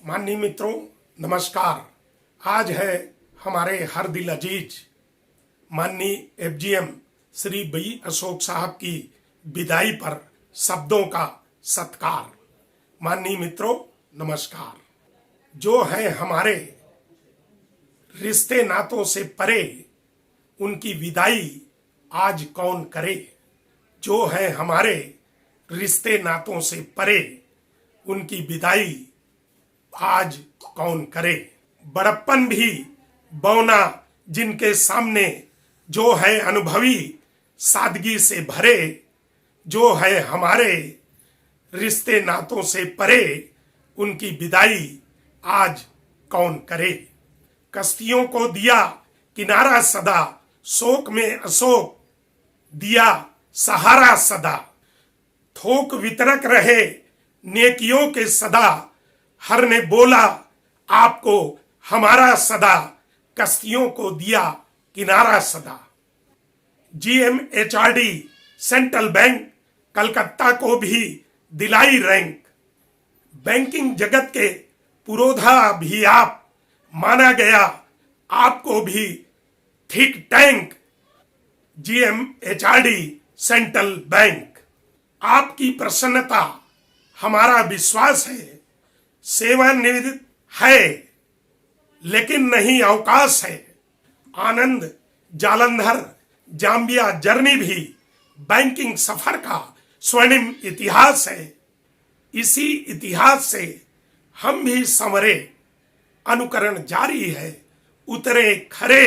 माननीय मित्रों, नमस्कार। आज है हमारे हर दिल अजीज माननीय एफजीएम श्री बी अशोक साहब की विदाई पर शब्दों का सत्कार। माननीय मित्रों, नमस्कार। जो है हमारे रिश्ते नातों से परे, उनकी विदाई आज कौन करे। जो है हमारे रिश्ते नातों से परे, उनकी विदाई आज कौन करे। बड़प्पन भी बौना जिनके सामने, जो है अनुभवी सादगी से भरे। जो है हमारे रिश्ते नातों से परे, उनकी विदाई आज कौन करे। कश्तियों को दिया किनारा सदा, शोक में अशोक दिया सहारा सदा। थोक वितरक रहे नेकियों के सदा, हर ने बोला आपको हमारा सदा। कश्तियों को दिया किनारा सदा। GMHRD सेंट्रल बैंक कलकत्ता को भी दिलाई रैंक। बैंकिंग जगत के पुरोधा भी आप, माना गया आपको भी think tank. GMHRD central bank, आपकी प्रसन्नता हमारा विश्वास है। सेवानिवृत्त है लेकिन नहीं अवकाश है। आनंद जालंधर जाम्बिया जर्नी भी बैंकिंग सफर का स्वर्णिम इतिहास है। इसी इतिहास से हम भी संवरे, अनुकरण जारी है उतरे खरे।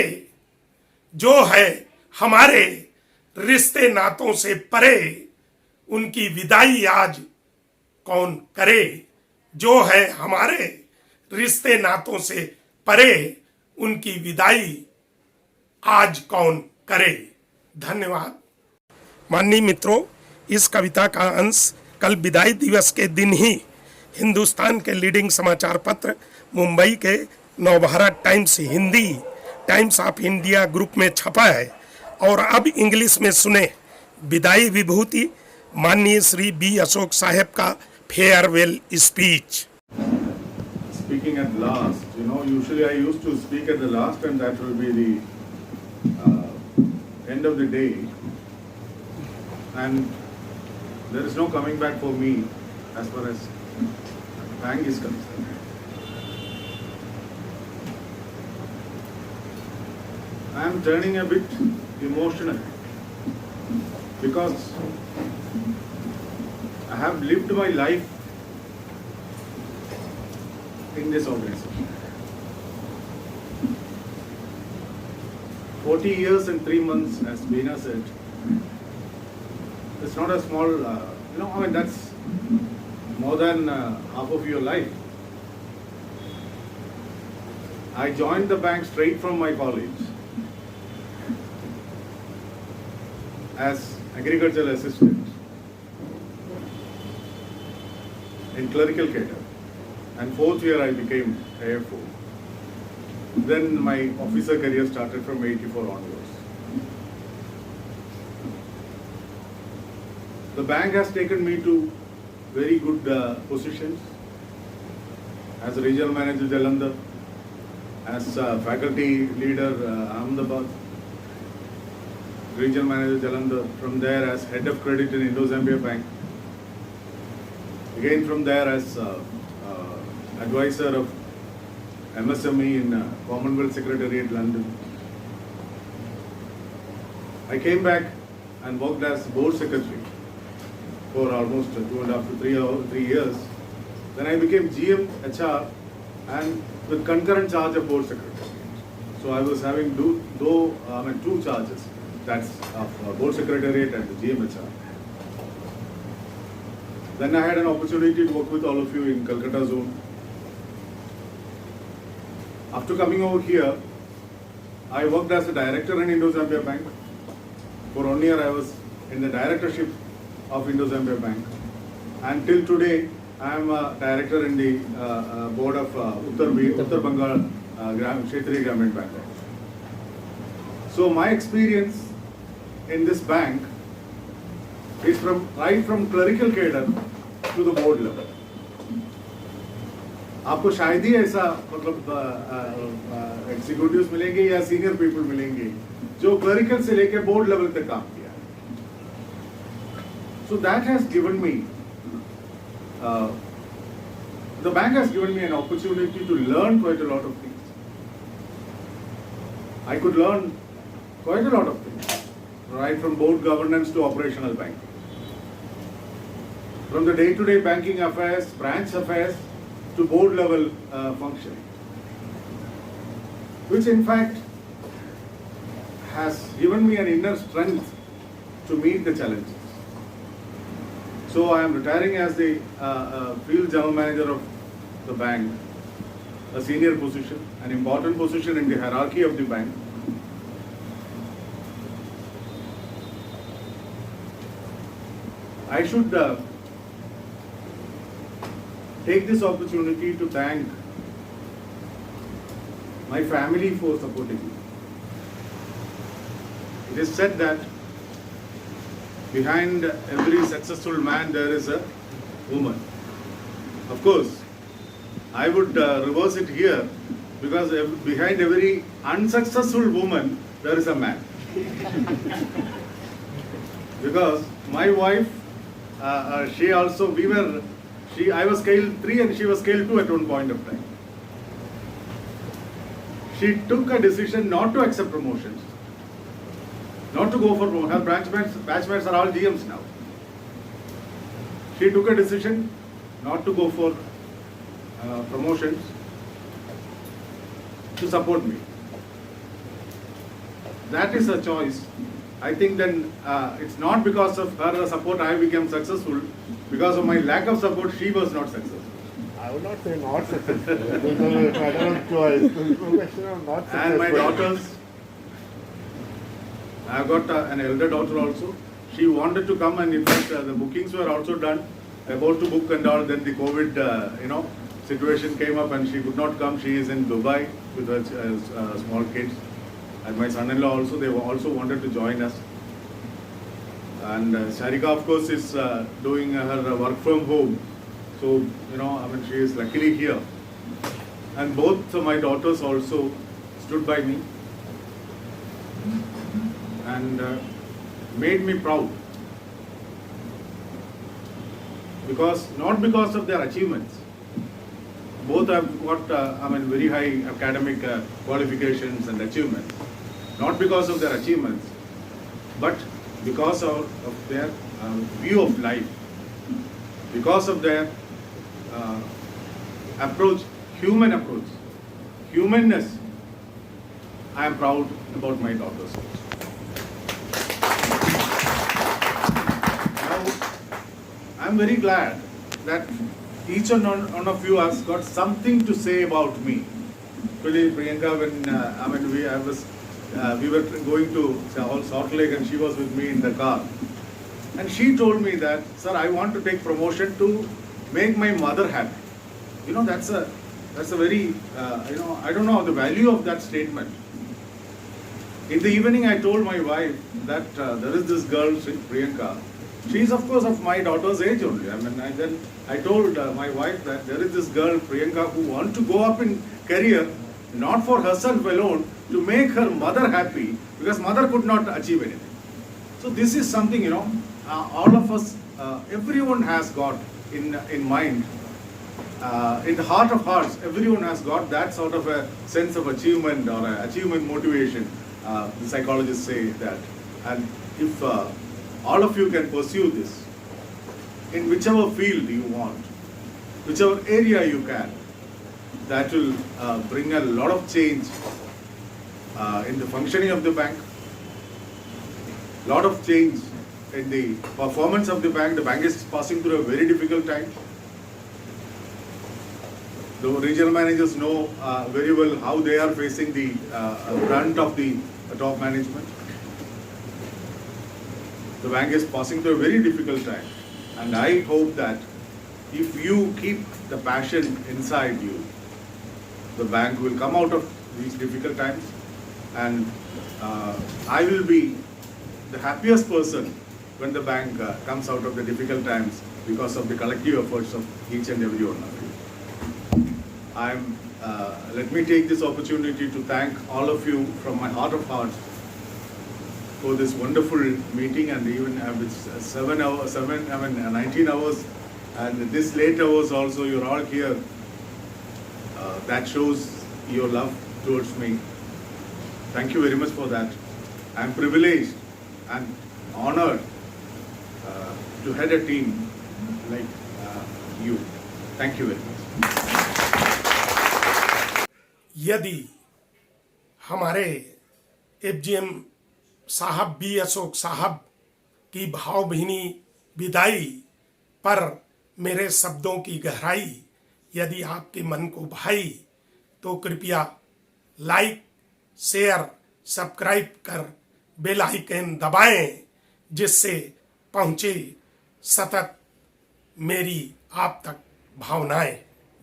जो है हमारे रिश्ते नातों से परे, उनकी विदाई आज कौन करे। जो है हमारे रिश्ते नातों से परे, उनकी विदाई आज कौन करे। धन्यवाद। माननीय मित्रों, इस कविता का अंश कल विदाई दिवस के दिन ही हिंदुस्तान के लीडिंग समाचार पत्र मुंबई के Navbharat times Hindi, times of India group में छपा है। और अब इंग्लिश में सुने विदाई विभूति माननीय श्री बी अशोक साहब का farewell speech. Speaking at last, usually I used to speak at the last, and that will be the end of the day. And there is no coming back for me as far as bank is concerned. I am turning a bit emotional because I have lived my life in this organization. 40 years and 3 months, as Beena said. It's not a small, that's more than half of your life. I joined the bank straight from my college as agricultural assistant in clerical cadre, and 4th year I became AFO. Then my officer career started from 84 onwards. The bank has taken me to very good positions as a regional manager Jalandhar, as faculty leader Ahmedabad, regional manager Jalandhar, from there as head of credit in Indo-Zambia Bank, again from there as advisor of MSME in Commonwealth Secretariat London. I came back and worked as board secretary for almost 2.5 to 3 years. Then I became GM HR and with concurrent charge of board secretary. So I was having two charges, that's of board secretariat and the GM HR. Then I had an opportunity to work with all of you in Calcutta zone. After coming over here, I worked as a director in Indo-Zambia Bank. For 1 year I was in the directorship of Indo-Zambia Bank. And till today, I am a director in the board of Uttar Bengal Kshetriya Gramin Bank. So my experience in this bank is right from clerical cadre to the board level. आपको शायद ही ऐसा मतलब executives मिलेंगे या senior people मिलेंगे जो clerical से लेकर बोर्ड लेवल तक काम किया। So that has given me the bank has given me an opportunity to learn quite a lot of things. I could learn quite a lot of things, right from board governance to operational banking. From the day-to-day banking affairs, branch affairs, to board level functioning, which in fact has given me an inner strength to meet the challenges. So I am retiring as the field general manager of the bank, a senior position, an important position in the hierarchy of the bank. I should take this opportunity to thank my family for supporting me. It is said that behind every successful man there is a woman. Of course, I would reverse it here, because behind every unsuccessful woman there is a man. Because my wife, she also, I was scale 3 and she was scale 2 at one point of time. She took a decision not to accept promotions, not to go for promotion. Her batchmates are all GMs now. She took a decision not to go for promotions to support me. That is a choice. I think then it's not because of her support I became successful. Because of my lack of support, she was not successful. I would not say not successful. Because I don't have choice. There's no question of not successful. And my daughters, I've got an elder daughter also. She wanted to come, and in fact the bookings were also done, about to book and all. Then the COVID, situation came up and she could not come. She is in Dubai with her small kids. And my son-in-law also, they also wanted to join us. And Sharika, of course, is doing her work from home. So, she is luckily here. And both my daughters also stood by me and made me proud. Not because of their achievements. Both have got, very high academic qualifications and achievements. Not because of their achievements, but because of their view of life, because of their approach, human approach, humanness. I am proud about my daughters. Now, I am very glad that each and one of you has got something to say about me. Actually, Priyanka, when we were going to Salt Lake and she was with me in the car. And she told me that, sir, I want to take promotion to make my mother happy. That's a very, I don't know the value of that statement. In the evening, I told my wife that there is this girl, Priyanka. She is, of course, of my daughter's age only. Then I told my wife that there is this girl, Priyanka, who wants to go up in career, not for herself alone, to make her mother happy, because mother could not achieve anything. So this is something, all of us, everyone has got in mind, in the heart of hearts, everyone has got that sort of a sense of achievement or achievement motivation. The psychologists say that. And if all of you can pursue this, in whichever field you want, whichever area you can, that will bring a lot of change in the functioning of the bank, lot of change in the performance of the bank. The bank is passing through a very difficult time. The regional managers know very well how they are facing the brunt of the top management. The bank is passing through a very difficult time. And I hope that if you keep the passion inside you, the bank will come out of these difficult times, and I will be the happiest person when the bank comes out of the difficult times, because of the collective efforts of each and every one of you. Let me take this opportunity to thank all of you from my heart of hearts for this wonderful meeting, and even with 19 hours, and this late hours also, you're all here. That shows your love towards me. Thank you very much for that. I'm privileged and honored to head a team like you. Thank you very much. यदि हमारे FGM साहब B Ashok साहब की भावभीनी विदाई पर मेरे शब्दों की गहराई यदि आपके मन को भाई तो कृपया लाइक, शेयर, सब्सक्राइब कर बेल आइकन दबाएं, जिससे पहुंचे सतत मेरी आप तक भावनाएं।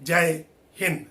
जय हिंद।